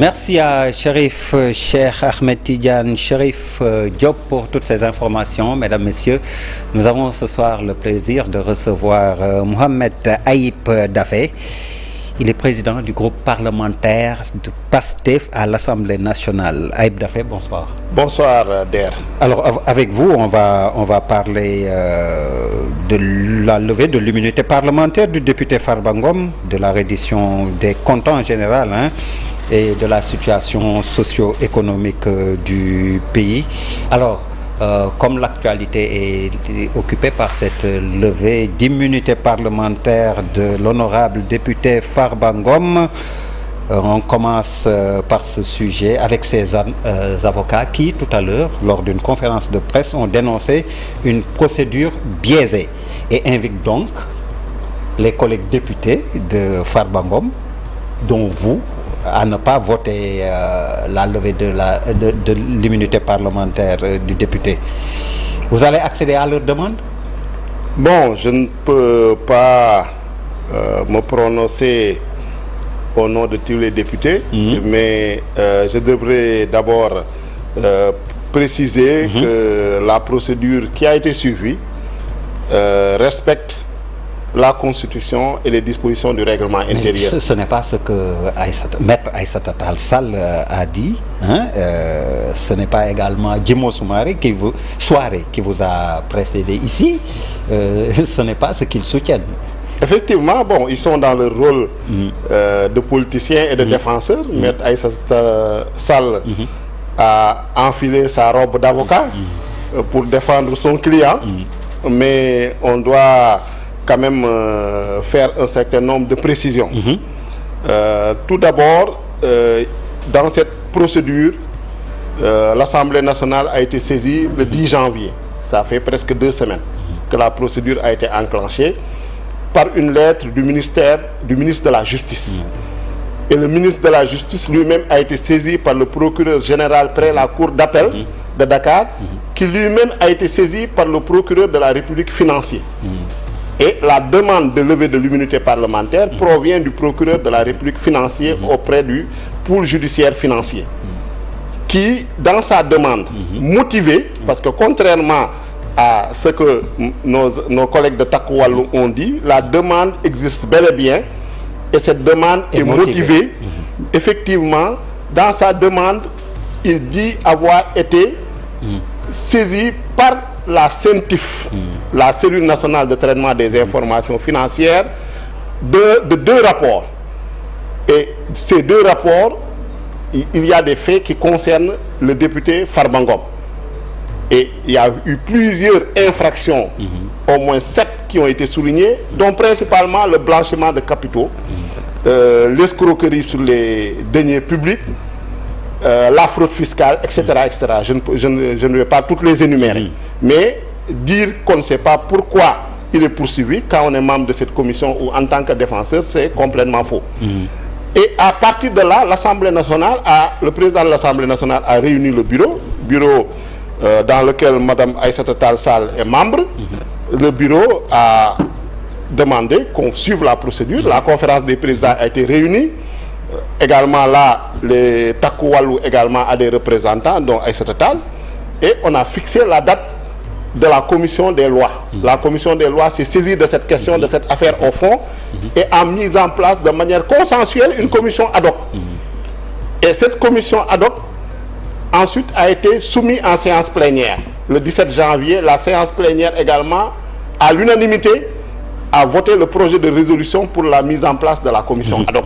Merci à Chérif Cheikh Ahmed Tidiane Chérif Diop pour toutes ces informations. Mesdames, Messieurs, nous avons ce soir le plaisir de recevoir Mohamed Ayib Daffé. Il est président du groupe parlementaire de PASTEF à l'Assemblée nationale. Ayib Daffé, bonsoir. Bonsoir, Der. Alors, avec vous, on va parler de la levée de l'immunité parlementaire du député Farba Ngom, de la reddition des comptes en général, et de la situation socio-économique du pays. Alors, comme l'actualité est occupée par cette levée d'immunité parlementaire de l'honorable député Farba Ngom, on commence par ce sujet avec ses avocats qui, tout à l'heure, lors d'une conférence de presse, ont dénoncé une procédure biaisée et invitent donc les collègues députés de Farba Ngom, dont vous, à ne pas voter la levée de l'immunité parlementaire du député. Vous allez accéder à leur demande? Bon, je ne peux pas me prononcer au nom de tous les députés, mais je devrais d'abord préciser que la procédure qui a été suivie respecte la Constitution et les dispositions du règlement intérieur. Mais ce n'est pas ce que Maître Aïssata Tall Sall a dit. Ce n'est pas également Djimo Soumaré qui vous a précédé ici. Ce n'est pas ce qu'ils soutiennent. Effectivement, bon, ils sont dans leur rôle de politiciens et de défenseurs. Maître Aïssata Sall a enfilé sa robe d'avocat pour défendre son client. Mais on doit quand même faire un certain nombre de précisions. Tout d'abord, dans cette procédure, l'Assemblée nationale a été saisie le 10 janvier. Ça fait presque 2 semaines que la procédure a été enclenchée par une lettre du ministre de la Justice. Et le ministre de la Justice lui-même a été saisi par le procureur général près la cour d'appel de Dakar, qui lui-même a été saisi par le procureur de la République financier. Et la demande de levée de l'immunité parlementaire provient du procureur de la République financier auprès du pôle judiciaire financier, qui, dans sa demande motivée, parce que contrairement à ce que nos collègues de Takku Wallu ont dit, la demande existe bel et bien, et cette demande est motivée. Effectivement, dans sa demande, il dit avoir été saisi par la CENTIF, la cellule nationale de traitement des informations financières, de 2 rapports. Et ces 2 rapports, il y a des faits qui concernent le député Farba Ngom. Et il y a eu plusieurs infractions, au moins 7 qui ont été soulignées, dont principalement le blanchiment de capitaux, l'escroquerie sur les deniers publics, la fraude fiscale, etc. etc. Je ne vais pas toutes les énumérer. Mais dire qu'on ne sait pas pourquoi il est poursuivi quand on est membre de cette commission ou en tant que défenseur, c'est complètement faux. Et à partir de là, le président de l'Assemblée nationale a réuni le bureau dans lequel Mme Aïssata Tall Sall est membre. Le bureau a demandé qu'on suive la procédure. La conférence des présidents a été réunie. Également là, les Takku Wallu également a des représentants, dont Aïssata Tall. Et on a fixé la date de la commission des lois. La commission des lois s'est saisie de cette question, de cette affaire au fond, et a mis en place de manière consensuelle une commission ad hoc. Et cette commission ad hoc, ensuite, a été soumise en séance plénière. Le 17 janvier, la séance plénière également, à l'unanimité, a voté le projet de résolution pour la mise en place de la commission ad hoc.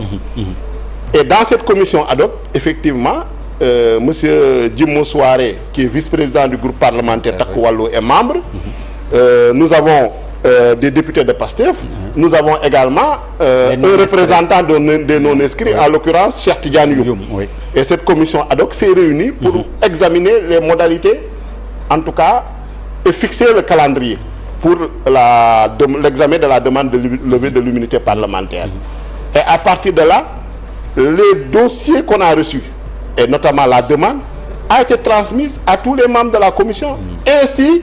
Et dans cette commission ad hoc, effectivement, Monsieur Djimo Soumaré, qui est vice-président du groupe parlementaire Takku Wallu, est membre. Nous avons des députés de PASTEF. Nous avons également un représentant des non-inscrits, en l'occurrence Cheikh Tidiane Youm. Et cette commission ad hoc s'est réunie pour examiner les modalités, en tout cas, et fixer le calendrier pour l'examen de la demande de levée de l'immunité parlementaire. Et à partir de là, les dossiers qu'on a reçus, et notamment la demande, a été transmise à tous les membres de la commission. Ainsi,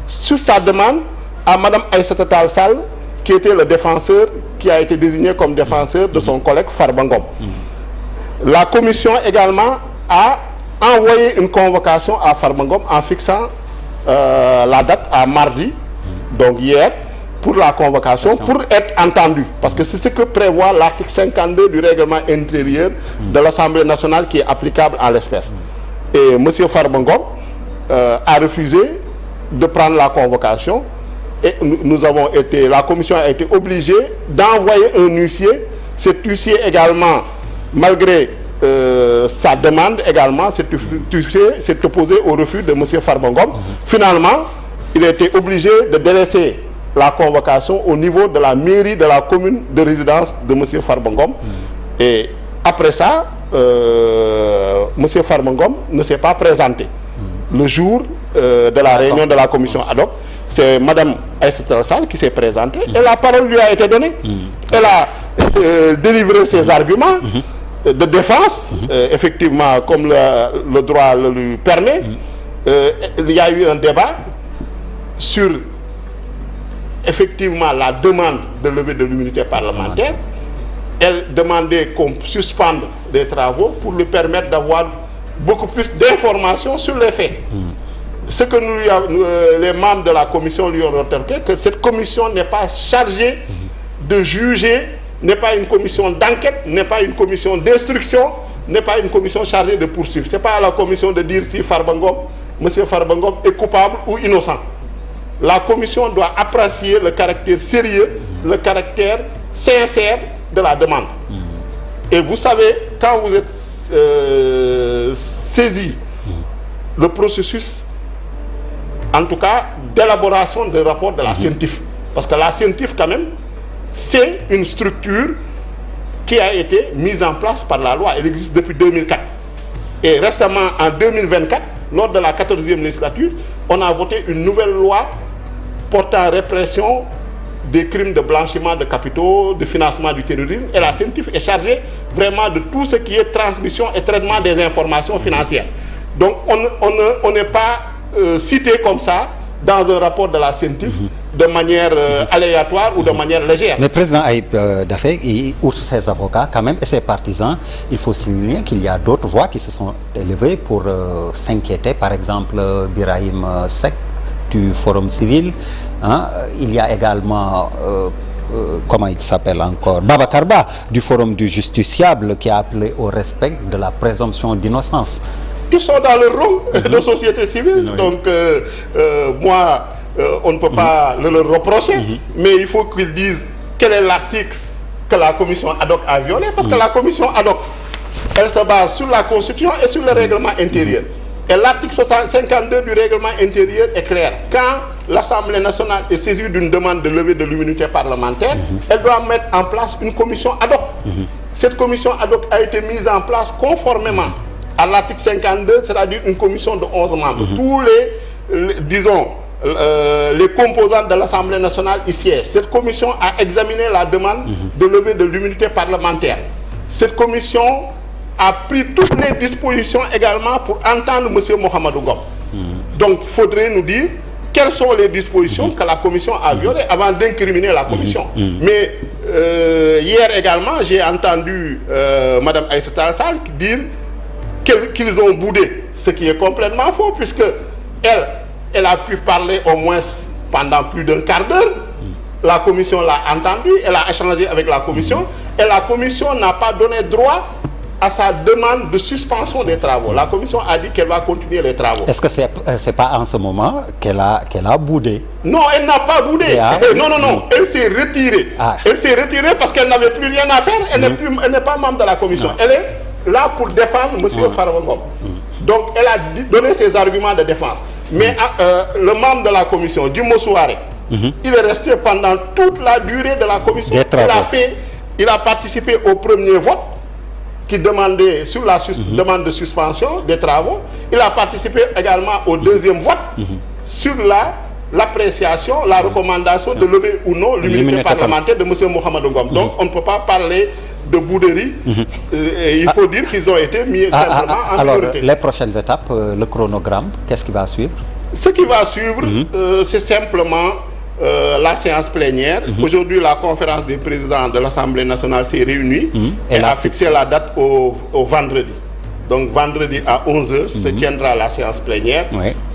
sur sa demande, à Mme Aïssata Tall Sall, qui était le défenseur, qui a été désigné comme défenseur de son collègue Farba Ngom. La commission également a envoyé une convocation à Farba Ngom en fixant la date à mardi, donc hier, pour la convocation, pour être entendu. Parce que c'est ce que prévoit l'article 52 du règlement intérieur de l'Assemblée nationale qui est applicable en l'espèce. Et M. Farba Ngom a refusé de prendre la convocation et la commission a été obligée d'envoyer un huissier. Cet huissier également, malgré sa demande également, cet huissier s'est opposé au refus de M. Farba Ngom. Finalement, il a été obligé de délaisser la convocation au niveau de la mairie de la commune de résidence de M. Farba Ngom. Et après ça, M. Farba Ngom ne s'est pas présenté le jour de la réunion de la commission ad hoc. C'est Mme Aïssata Tall Sall qui s'est présentée et la parole lui a été donnée. Elle a délivré ses arguments de défense, effectivement, comme le droit le lui permet. Il y a eu un débat sur effectivement la demande de levée de l'immunité parlementaire. Elle demandait qu'on suspende les travaux pour lui permettre d'avoir beaucoup plus d'informations sur les faits. Ce que les membres de la commission lui ont remarqué, que cette commission n'est pas chargée de juger, n'est pas une commission d'enquête, n'est pas une commission d'instruction, n'est pas une commission chargée de poursuivre. Ce n'est pas à la commission de dire si Farba Ngom, M. Farba Ngom est coupable ou innocent. La commission doit apprécier le caractère sérieux, le caractère sincère de la demande. Et vous savez, quand vous êtes saisi, le processus, en tout cas, d'élaboration des rapports de la CENTIF, parce que la CENTIF, quand même, c'est une structure qui a été mise en place par la loi. Elle existe depuis 2004. Et récemment, en 2024, lors de la 14e législature, on a voté une nouvelle loi portant répression des crimes de blanchiment de capitaux, de financement du terrorisme. Et la CENTIF est chargée vraiment de tout ce qui est transmission et traitement des informations financières. Donc on n'est pas cité comme ça dans un rapport de la CENTIF de manière aléatoire ou de manière légère. Mais président Ayib Daffé, outre ses avocats quand même et ses partisans, il faut souligner qu'il y a d'autres voix qui se sont élevées pour s'inquiéter. Par exemple, Birahim Seck du Forum civil. Il y a également, comment il s'appelle encore, Babacar Ba du Forum du Justiciable qui a appelé au respect de la présomption d'innocence. Tous sont dans le rôle de société civile. Donc, moi, on ne peut pas le leur reprocher, mais il faut qu'ils disent quel est l'article que la commission ad hoc a violé, parce que la commission ad hoc, elle se base sur la Constitution et sur le règlement intérieur. Et l'article 52 du règlement intérieur est clair. Quand l'Assemblée nationale est saisie d'une demande de levée de l'immunité parlementaire, elle doit mettre en place une commission ad hoc. Cette commission ad hoc a été mise en place conformément à l'article 52, c'est-à-dire une commission de 11 membres. Tous les composantes de l'Assemblée nationale y siègent. Cette commission a examiné la demande de levée de l'immunité parlementaire. Cette commission a pris toutes les dispositions également pour entendre M. Mohamedou Ngom. Donc, il faudrait nous dire quelles sont les dispositions que la commission a violées avant d'incriminer la commission. Mais hier également, j'ai entendu Mme Aïssata Tall Sall dire qu'ils ont boudé, ce qui est complètement faux, puisque elle a pu parler au moins pendant plus d'un quart d'heure. La commission l'a entendu, elle a échangé avec la commission, et la commission n'a pas donné droit à sa demande de suspension des travaux. La commission a dit qu'elle va continuer les travaux. Est-ce que c'est pas en ce moment qu'elle a boudé? Non, elle n'a pas boudé. Non. Elle s'est retirée. Elle s'est retirée parce qu'elle n'avait plus rien à faire. Elle n'est pas membre de la commission. Elle est là pour défendre M. Farba Ngom. Donc, elle a donné ses arguments de défense. Mais le membre de la commission, Djimo Souare, il est resté pendant toute la durée de la commission. Il a participé au premier vote qui demandait sur la demande de suspension des travaux. Il a participé également au deuxième vote sur l'appréciation, la recommandation de lever ou non l'immunité parlementaire de M. Mohamedou Ngom. Donc on ne peut pas parler de bouderie. Et il faut dire qu'ils ont été mis simplement en alors, priorité. Les prochaines étapes, le chronogramme, qu'est-ce qui va suivre? Ce qui va suivre, c'est simplement la séance plénière. Aujourd'hui, la conférence des présidents de l'Assemblée nationale s'est réunie et a fixé la date au vendredi. Donc vendredi à 11h se tiendra la séance plénière.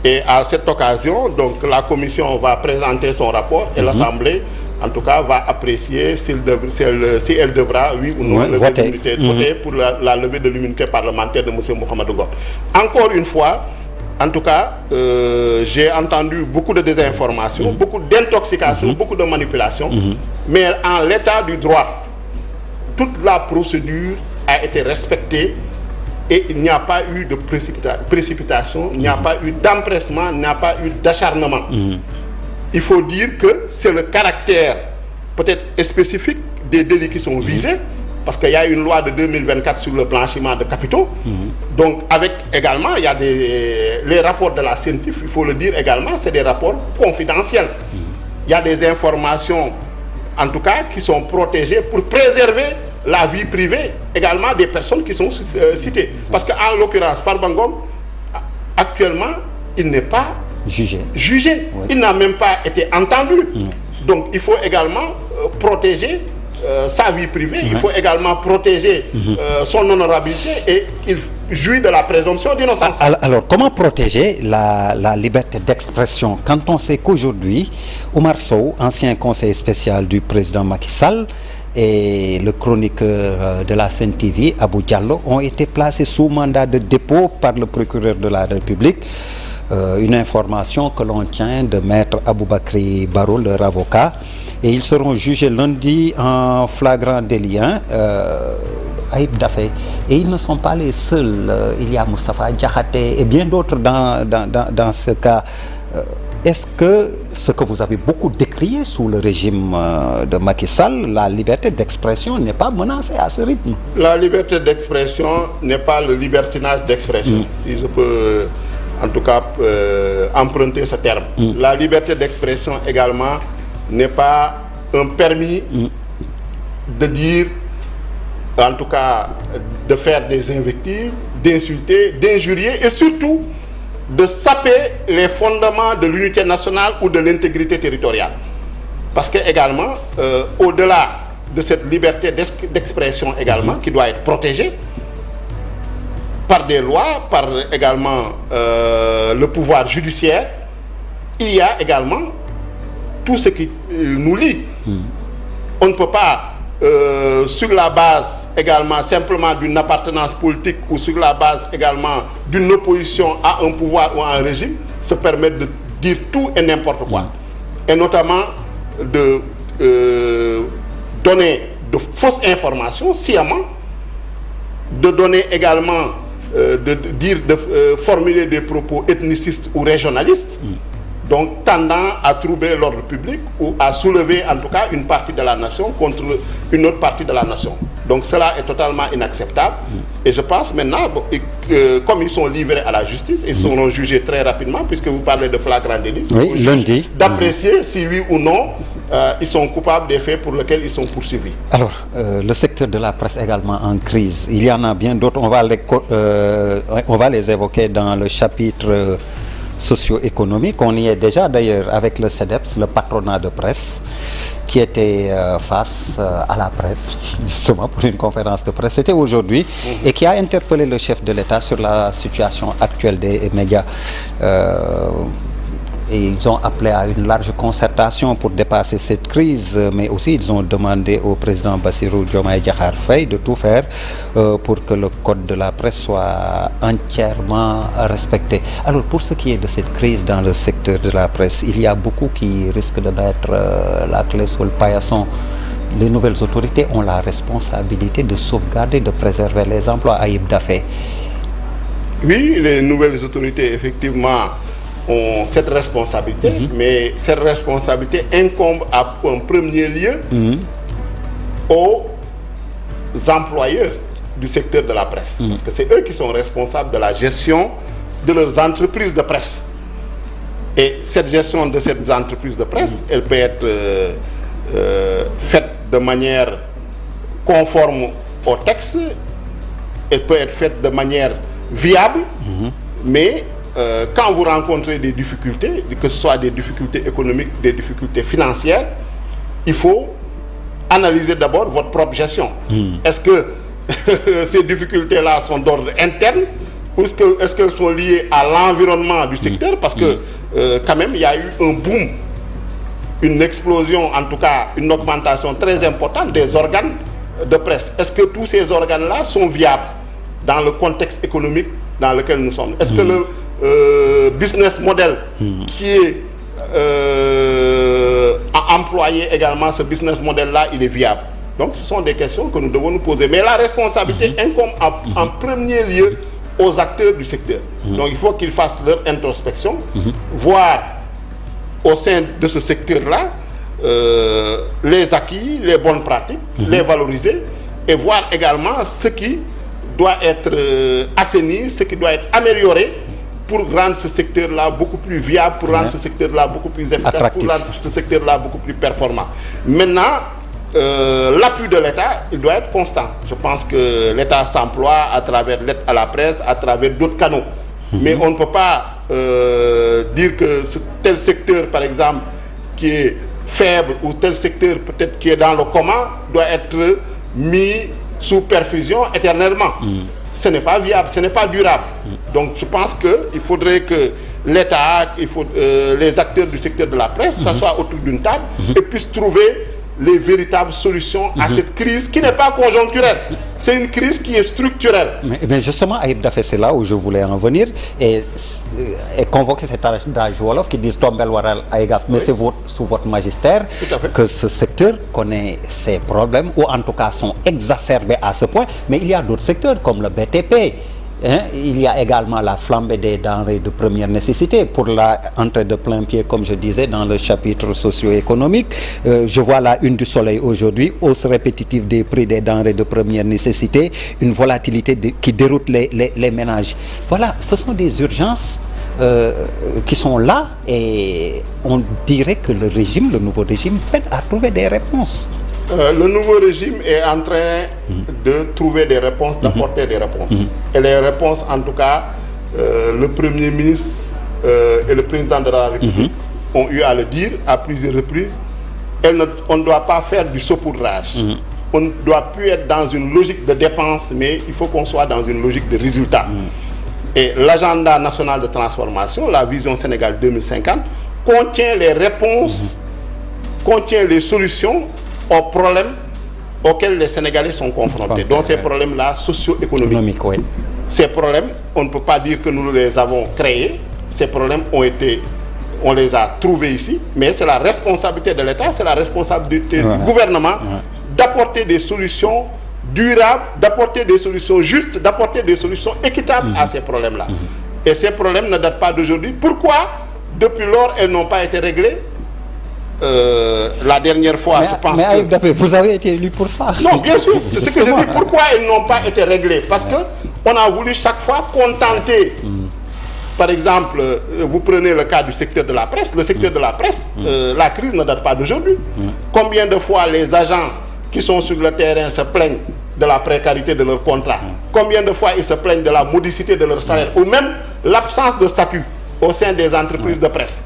Et à cette occasion, donc la commission va présenter son rapport et l'Assemblée, en tout cas, va apprécier si elle devra, oui ou non, voter pour la levée de l'immunité parlementaire de M. Mohamed Ngom. Encore une fois, en tout cas, j'ai entendu beaucoup de désinformation, beaucoup d'intoxication, beaucoup de manipulation, mais en l'état du droit, toute la procédure a été respectée et il n'y a pas eu de précipitation, il n'y a pas eu d'empressement, il n'y a pas eu d'acharnement. Il faut dire que c'est le caractère peut-être spécifique des délits qui sont visés, parce qu'il y a une loi de 2024 sur le blanchiment de capitaux. Donc avec également, il y a les rapports de la CENTIF, il faut le dire également, c'est des rapports confidentiels. Il y a des informations, en tout cas, qui sont protégées pour préserver la vie privée également des personnes qui sont citées. Parce qu'en l'occurrence, Farba Ngom, actuellement, il n'est pas jugé. Il n'a même pas été entendu. Donc il faut également protéger sa vie privée, il faut également protéger son honorabilité et il jouit de la présomption d'innocence. Alors, comment protéger la liberté d'expression quand on sait qu'aujourd'hui, Oumar Sow, ancien conseiller spécial du président Macky Sall, et le chroniqueur de la Sen TV, Abou Diallo, ont été placés sous mandat de dépôt par le procureur de la République. Une information que l'on tient de maître Aboubakri Barrow, leur avocat, et ils seront jugés lundi en flagrant délit. Ayib Daffé, et ils ne sont pas les seuls. Il y a Moustapha Diakhaté et bien d'autres dans ce cas. Est-ce que ce que vous avez beaucoup décrié sous le régime de Macky Sall, la liberté d'expression n'est pas menacée à ce rythme? La liberté d'expression n'est pas le libertinage d'expression, si je peux en tout cas emprunter ce terme. La liberté d'expression également n'est pas un permis de dire, en tout cas de faire des invectives, d'insulter, d'injurier et surtout de saper les fondements de l'unité nationale ou de l'intégrité territoriale. Parce que également, au-delà de cette liberté d'expression également, qui doit être protégée par des lois, par également le pouvoir judiciaire, il y a également tout ce qui nous lie. On ne peut pas, sur la base également simplement d'une appartenance politique ou sur la base également d'une opposition à un pouvoir ou à un régime, se permettre de dire tout et n'importe quoi. Et notamment de donner de fausses informations sciemment, de donner également, de formuler des propos ethnicistes ou régionalistes, donc tendant à troubler l'ordre public ou à soulever en tout cas une partie de la nation contre une autre partie de la nation. Donc cela est totalement inacceptable. Et je pense maintenant, comme ils sont livrés à la justice, ils seront jugés très rapidement, puisque vous parlez de flagrant délit. Oui, lundi. D'apprécier si oui ou non ils sont coupables des faits pour lesquels ils sont poursuivis. Alors, le secteur de la presse également en crise. Il y en a bien d'autres. On va les évoquer dans le chapitre socio-économique. On y est déjà d'ailleurs avec le CEDEPS, le patronat de presse, qui était face à la presse, justement pour une conférence de presse. C'était aujourd'hui et qui a interpellé le chef de l'État sur la situation actuelle des médias. Et ils ont appelé à une large concertation pour dépasser cette crise, mais aussi ils ont demandé au président Bassirou Diomaye Diakhar Faye de tout faire pour que le code de la presse soit entièrement respecté. Alors pour ce qui est de cette crise dans le secteur de la presse, il y a beaucoup qui risquent de mettre la clé sous le paillasson. Les nouvelles autorités ont la responsabilité de sauvegarder, de préserver les emplois. Ayib Daffé. Oui, les nouvelles autorités effectivement ont cette responsabilité, mais cette responsabilité incombe en premier lieu aux employeurs du secteur de la presse. Parce que c'est eux qui sont responsables de la gestion de leurs entreprises de presse. Et cette gestion de ces entreprises de presse, elle peut être faite de manière conforme au texte, elle peut être faite de manière viable, mais quand vous rencontrez des difficultés, que ce soit des difficultés économiques, des difficultés financières, il faut analyser d'abord votre propre gestion. Est-ce que ces difficultés-là sont d'ordre interne ou est-ce qu'elles sont liées à l'environnement du secteur? Parce que quand même, il y a eu un boom, une explosion, en tout cas une augmentation très importante des organes de presse. Est-ce que tous ces organes-là sont viables dans le contexte économique dans lequel nous sommes? Est-ce que le business model qui est employé également, ce business model-là, il est viable? Donc ce sont des questions que nous devons nous poser. Mais la responsabilité incombe en premier lieu aux acteurs du secteur. Donc il faut qu'ils fassent leur introspection, voir au sein de ce secteur-là les acquis, les bonnes pratiques, les valoriser et voir également ce qui doit être assaini, ce qui doit être amélioré pour rendre ce secteur-là beaucoup plus viable, pour rendre ce secteur-là beaucoup plus efficace, attractif, pour rendre ce secteur-là beaucoup plus performant. Maintenant, l'appui de l'État, il doit être constant. Je pense que l'État s'emploie à travers l'aide à la presse, à travers d'autres canaux. Mais on ne peut pas dire que tel secteur, par exemple, qui est faible ou tel secteur peut-être qui est dans le coma, doit être mis sous perfusion éternellement. Ce n'est pas viable, ce n'est pas durable. Donc je pense qu'il faudrait que l'État, les acteurs du secteur de la presse s'assoient autour d'une table et puissent trouver les véritables solutions à cette crise qui n'est pas conjoncturelle. C'est une crise qui est structurelle. Mais justement, Ayib Daffé, c'est là où je voulais en venir et convoquer cet adage Wolof qui dit Tombel Waral Aïgaf, mais c'est sous votre magistère que ce secteur connaît ses problèmes ou en tout cas sont exacerbés à ce point. Mais il y a d'autres secteurs comme le BTP. Il y a également la flambée des denrées de première nécessité pour l'entrée de plein pied, comme je disais, dans le chapitre socio-économique. Je vois la une du Soleil aujourd'hui, hausse répétitive des prix des denrées de première nécessité, une volatilité qui déroute les ménages. Voilà, ce sont des urgences qui sont là et on dirait que le nouveau régime peine à trouver des réponses. Le nouveau régime est en train de trouver des réponses, d'apporter des réponses. Et les réponses, en tout cas, le Premier ministre et le Président de la République ont eu à le dire à plusieurs reprises. On ne doit pas faire du saupoudrage. On ne doit plus être dans une logique de dépense, mais il faut qu'on soit dans une logique de résultat. Et l'agenda national de transformation, la vision Sénégal 2050, contient les réponses, contient les solutions aux problèmes auxquels les Sénégalais sont confrontés. Donc ces problèmes-là socio-économiques. Oui. Ces problèmes, on ne peut pas dire que nous les avons créés. Ces problèmes on les a trouvés ici, mais c'est la responsabilité de l'État, c'est la responsabilité du gouvernement d'apporter des solutions durables, d'apporter des solutions justes, d'apporter des solutions équitables à ces problèmes-là. Et ces problèmes ne datent pas d'aujourd'hui. Pourquoi, depuis lors, elles n'ont pas été réglées? La dernière fois, je pense Ayib Daffé, vous avez été élu pour ça. Non, bien sûr, c'est ce que je dis. Pourquoi elles n'ont pas été réglées? Parce qu'on a voulu chaque fois contenter. Par exemple, vous prenez le cas du secteur de la presse. Le secteur de la presse, la crise ne date pas d'aujourd'hui. Combien de fois les agents qui sont sur le terrain se plaignent de la précarité de leur contrat? Combien de fois ils se plaignent de la modicité de leur salaire ou même l'absence de statut au sein des entreprises de presse?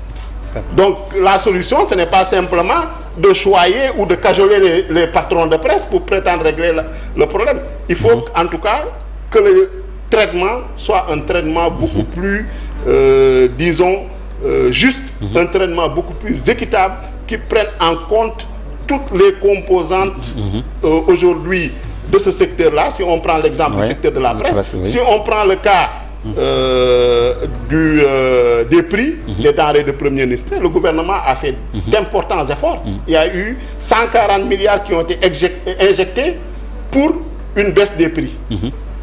Donc la solution, ce n'est pas simplement de choyer ou de cajoler les patrons de presse pour prétendre régler le problème. Il faut en tout cas que le traitement soit un traitement beaucoup plus, disons, juste, un traitement beaucoup plus équitable qui prenne en compte toutes les composantes aujourd'hui de ce secteur-là. Si on prend l'exemple du secteur de la presse, si on prend le cas des prix des denrées de première nécessité, le gouvernement a fait d'importants efforts. Il y a eu 140 milliards qui ont été injectés pour une baisse des prix.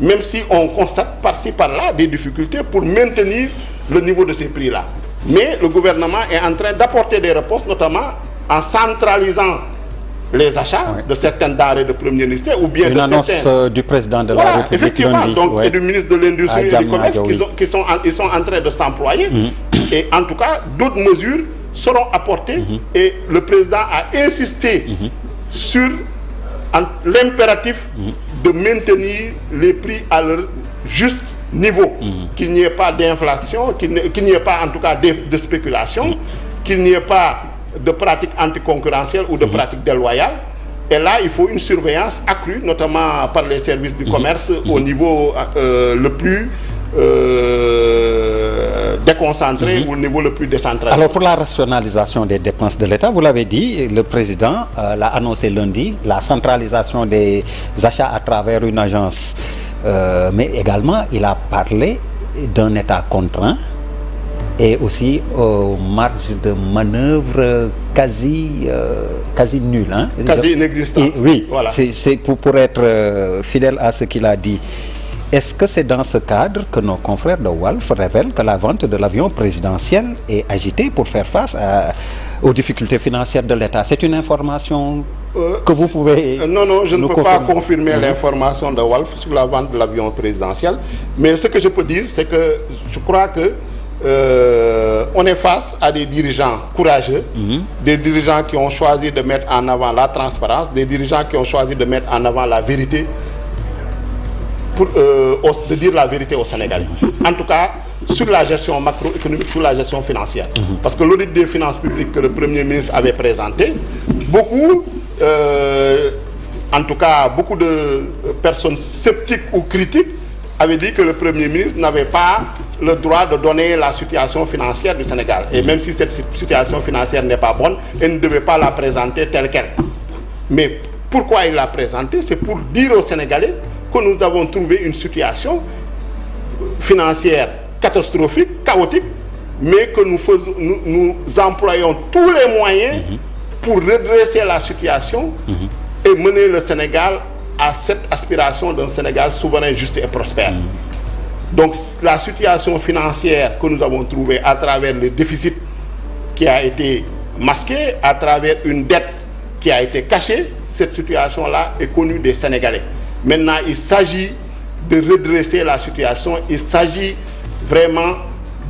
Même si on constate par-ci par-là des difficultés pour maintenir le niveau de ces prix-là. Mais le gouvernement est en train d'apporter des réponses, notamment en centralisant les achats de certaines denrées de première nécessité ou bien une annonce du président de la République effectivement, lundi, donc, et du ministre de l'Industrie et du Commerce ils sont en train de s'employer. Et en tout cas, d'autres mesures seront apportées et le président a insisté sur l'impératif de maintenir les prix à leur juste niveau, qu'il n'y ait pas d'inflation, qu'il n'y ait pas en tout cas de spéculation, qu'il n'y ait pas de pratiques anticoncurrentielles ou de pratiques déloyales. Et là, il faut une surveillance accrue, notamment par les services du commerce au niveau le plus déconcentré ou au niveau le plus décentralisé. Alors pour la rationalisation des dépenses de l'État, vous l'avez dit, le président l'a annoncé lundi, la centralisation des achats à travers une agence. Mais également, il a parlé d'un État contraint et aussi aux marges de manœuvre quasi nulles. Hein? Quasi inexistantes. Oui, voilà. C'est pour être fidèle à ce qu'il a dit. Est-ce que c'est dans ce cadre que nos confrères de Walf révèlent que la vente de l'avion présidentiel est agitée pour faire face aux difficultés financières de l'État? C'est une information que vous pouvez... Non, je ne peux pas confirmer l'information de Walf sur la vente de l'avion présidentiel. Mais ce que je peux dire, c'est que je crois que on est face à des dirigeants courageux, des dirigeants qui ont choisi de mettre en avant la transparence, des dirigeants qui ont choisi de mettre en avant la vérité, de dire la vérité aux Sénégalais. En tout cas, sur la gestion macroéconomique, sur la gestion financière. Parce que l'audit des finances publiques que le Premier ministre avait présenté, beaucoup de personnes sceptiques ou critiques avaient dit que le Premier ministre n'avait pas le droit de donner la situation financière du Sénégal. Et même si cette situation financière n'est pas bonne, elle ne devait pas la présenter telle qu'elle. Mais pourquoi il l'a présentée? C'est pour dire aux Sénégalais que nous avons trouvé une situation financière catastrophique, chaotique, mais que nous employons tous les moyens pour redresser la situation et mener le Sénégal à cette aspiration d'un Sénégal souverain, juste et prospère. Donc la situation financière que nous avons trouvée à travers le déficit qui a été masqué, à travers une dette qui a été cachée, cette situation-là est connue des Sénégalais. Maintenant, il s'agit de redresser la situation, il s'agit vraiment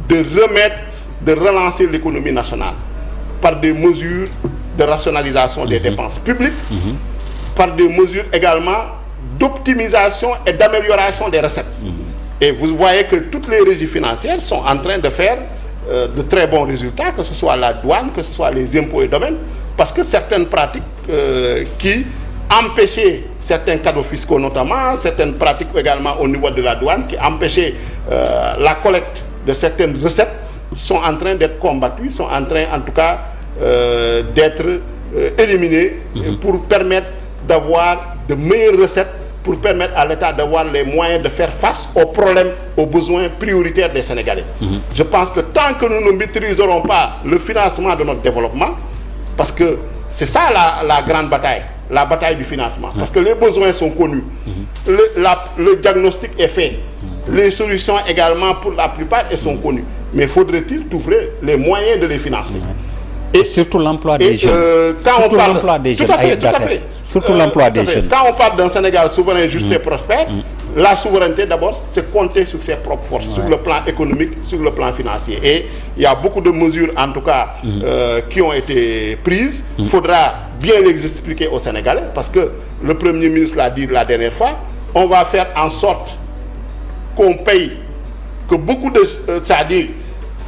de relancer l'économie nationale par des mesures de rationalisation des dépenses publiques, par des mesures également d'optimisation et d'amélioration des recettes. Et vous voyez que toutes les régies financières sont en train de faire de très bons résultats, que ce soit la douane, que ce soit les impôts et domaines, parce que certaines pratiques qui empêcher certains cadeaux fiscaux notamment, certaines pratiques également au niveau de la douane qui empêchaient la collecte de certaines recettes sont en train d'être combattues, sont en train en tout cas d'être éliminées pour permettre d'avoir de meilleures recettes, pour permettre à l'État d'avoir les moyens de faire face aux problèmes, aux besoins prioritaires des Sénégalais. Je pense que tant que nous ne maîtriserons pas le financement de notre développement, parce que c'est ça la grande bataille, la bataille du financement. Parce que les besoins sont connus, le diagnostic est fait, les solutions également pour la plupart elles sont connues. Mais faudrait-il trouver les moyens de les financer? Et surtout l'emploi des jeunes. Surtout l'emploi des jeunes. Tout à fait. Surtout l'emploi des jeunes. Quand on parle d'un Sénégal souverain, juste et prospère, la souveraineté d'abord, c'est compter sur ses propres forces, sur le plan économique, sur le plan financier. Et il y a beaucoup de mesures, en tout cas, qui ont été prises. Il faudra bien les expliquer aux Sénégalais, parce que le Premier ministre l'a dit la dernière fois, on va faire en sorte qu'on paye, que beaucoup de... c'est-à-dire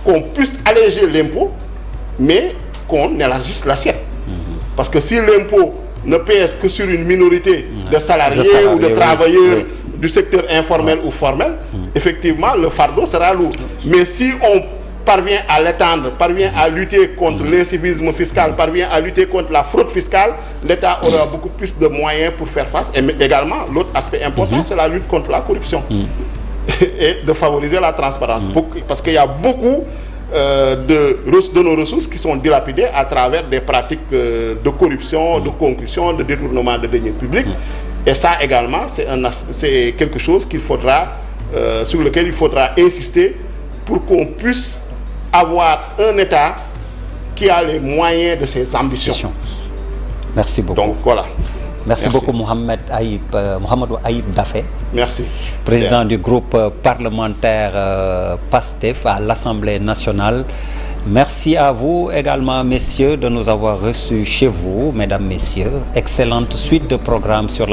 qu'on puisse alléger l'impôt, mais qu'on élargisse l'assiette. Parce que si l'impôt ne pèse que sur une minorité de salariés ou de travailleurs du secteur informel ou formel, effectivement, le fardeau sera lourd. Mais si on parvient à l'étendre, parvient à lutter contre l'incivisme fiscal, parvient à lutter contre la fraude fiscale, l'État aura beaucoup plus de moyens pour faire face. Et également, l'autre aspect important, c'est la lutte contre la corruption et de favoriser la transparence. Parce qu'il y a beaucoup de nos ressources qui sont dilapidées à travers des pratiques de corruption, de concussion, de détournement de deniers publics. Et ça également, c'est quelque chose qu'il faudra, sur lequel il faudra insister pour qu'on puisse avoir un État qui a les moyens de ses ambitions. Merci beaucoup. Donc voilà. Merci beaucoup Mohamedou Ayib Daffé. Merci. Président du groupe parlementaire PASTEF à l'Assemblée nationale. Merci à vous également, messieurs, de nous avoir reçus chez vous, mesdames, messieurs. Excellente suite de programmes sur la